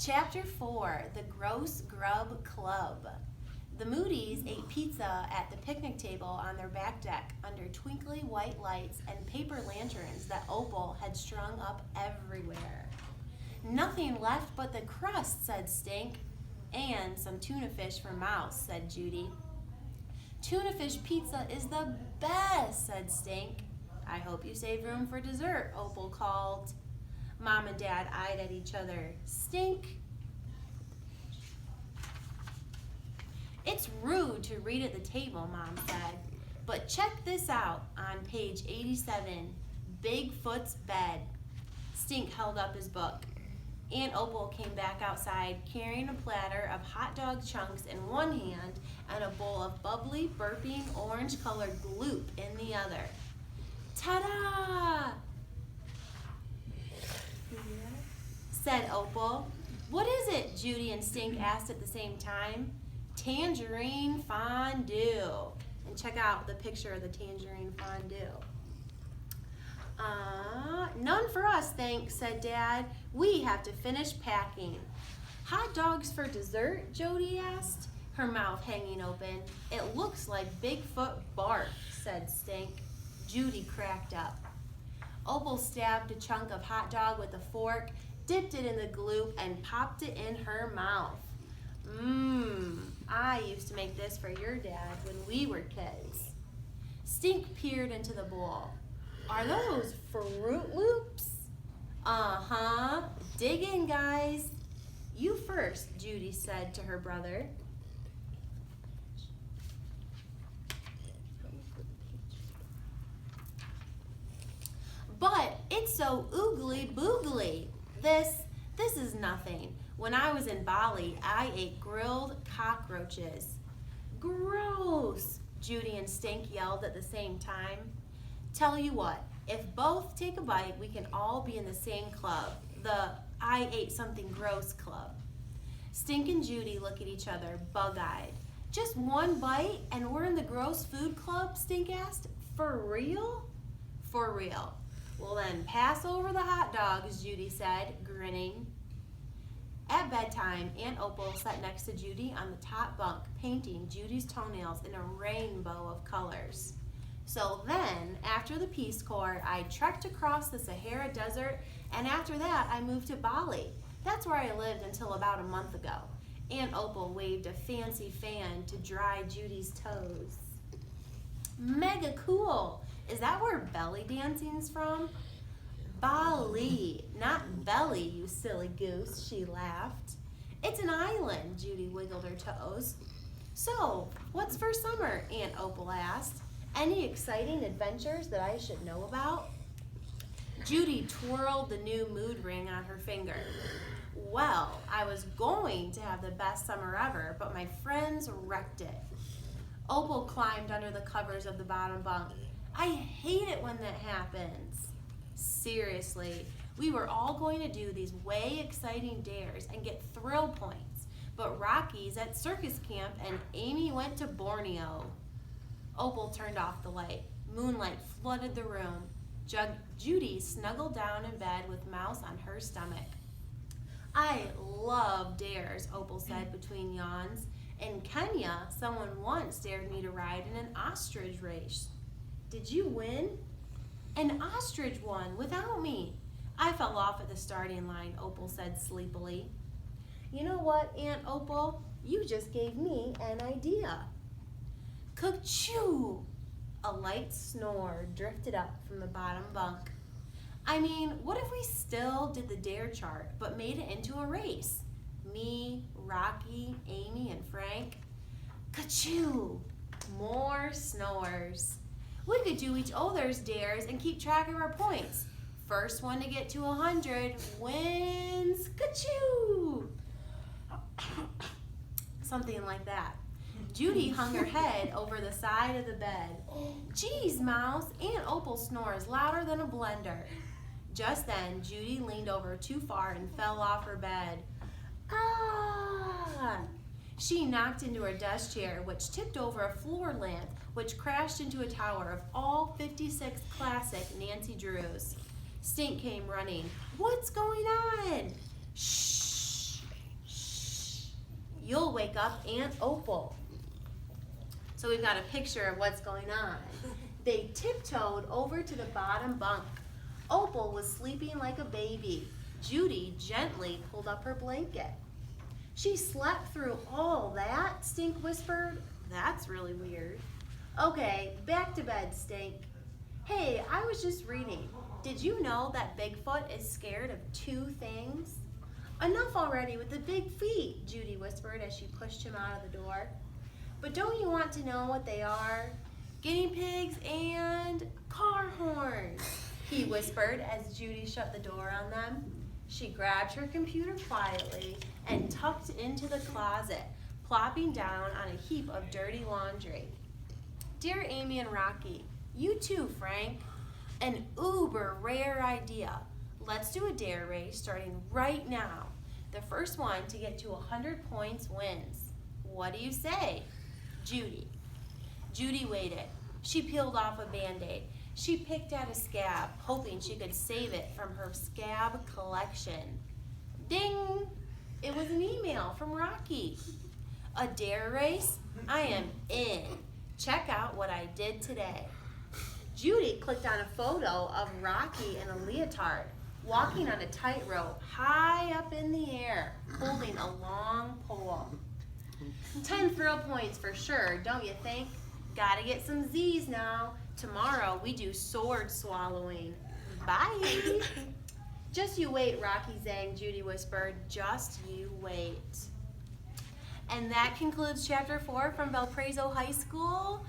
Chapter 4, The Gross Grub Club. The Moody's ate pizza at the picnic table on their back deck under twinkly white lights and paper lanterns that Opal had strung up everywhere. Nothing left but the crust, said Stink. And some tuna fish for Mouse, said Judy. Tuna fish pizza is the best, said Stink. I hope you save room for dessert, Opal called. Mom and Dad eyed at each other. Stink. It's rude to read at the table, Mom said. But check this out on page 87, Bigfoot's Bed. Stink held up his book. Aunt Opal came back outside carrying a platter of hot dog chunks in one hand and a bowl of bubbly, burping, orange-colored gloop in the other. Ta-da! Said Opal. What is it? Judy and Stink asked at the same time. Tangerine fondue. And check out the picture of the tangerine fondue. None for us, thanks, said Dad. We have to finish packing. Hot dogs for dessert? Jody asked, her mouth hanging open. It looks like Bigfoot bark, said Stink. Judy cracked up. Opal stabbed a chunk of hot dog with a fork, dipped it in the gloop, and popped it in her mouth. I used to make this for your dad when we were kids. Stink peered into the bowl. Are those Fruit Loops? Uh-huh. Dig in, guys. You first, Judy said to her brother. But it's so oogly boogly. This is nothing. When I was in Bali, I ate grilled cockroaches. Gross, Judy and Stink yelled at the same time. Tell you what, if both take a bite, we can all be in the same club, the I ate something gross club. Stink and Judy look at each other, bug-eyed. Just one bite and we're in the gross food club, Stink asked. For real? For real. Well then, pass over the hot dogs, Judy said, grinning. At bedtime, Aunt Opal sat next to Judy on the top bunk, painting Judy's toenails in a rainbow of colors. So then, after the Peace Corps, I trekked across the Sahara Desert, and after that, I moved to Bali. That's where I lived until about a month ago. Aunt Opal waved a fancy fan to dry Judy's toes. Mega cool! Is that where belly dancing's from? Bali, not belly, you silly goose, she laughed. It's an island, Judy wiggled her toes. So, what's for summer? Aunt Opal asked. Any exciting adventures that I should know about? Judy twirled the new mood ring on her finger. Well, I was going to have the best summer ever, but my friends wrecked it. Opal climbed under the covers of the bottom bunk. I hate it when that happens. Seriously, we were all going to do these way exciting dares and get thrill points, but Rocky's at circus camp and Amy went to Borneo. Opal turned off the light. Moonlight flooded the room. Judy snuggled down in bed with Mouse on her stomach. I love dares, Opal said between yawns. In Kenya, someone once dared me to ride in an ostrich race. Did you win? An ostrich won without me. I fell off at the starting line, Opal said sleepily. You know what, Aunt Opal? You just gave me an idea. Ka-choo! A light snore drifted up from the bottom bunk. I mean, what if we still did the dare chart, but made it into a race? Me, Rocky, Amy, and Frank. Ka-choo! More snores. We could do each other's dares and keep track of our points. First one to get to 100 wins. Ka-choo! Something like that. Judy hung her head over the side of the bed. Geez, Mouse, Aunt Opal snores louder than a blender. Just then, Judy leaned over too far and fell off her bed. Ah! She knocked into her desk chair, which tipped over a floor lamp, which crashed into a tower of all 56 classic Nancy Drews. Stink came running. What's going on? Shh! wake up Aunt Opal. So we've got a picture of what's going on. They tiptoed over to the bottom bunk. Opal was sleeping like a baby. Judy gently pulled up her blanket. She slept through all that, Stink whispered. That's really weird. Okay, back to bed, Stink. Hey, I was just reading. Did you know that Bigfoot is scared of 2 things? Enough already with the big feet, Judy whispered as she pushed him out of the door. But don't you want to know what they are? Guinea pigs and car horns, he whispered as Judy shut the door on them. She grabbed her computer quietly and tucked into the closet, plopping down on a heap of dirty laundry. Dear Amy and Rocky, you too, Frank. An uber rare idea. Let's do a dare race starting right now. The first one to get to 100 points wins. What do you say? Judy. Judy waited. She peeled off a Band-Aid. She picked out a scab, hoping she could save it from her scab collection. Ding! It was an email from Rocky. A dare race? I am in. Check out what I did today. Judy clicked on a photo of Rocky in a leotard, walking on a tightrope high up in the air, holding a long pole. 10 thrill points for sure, don't you think? Gotta get some Z's now. Tomorrow we do sword swallowing. Bye. Just you wait, Rocky Zang, Judy whispered. Just you wait. And that concludes chapter 4 from Valparaiso High School.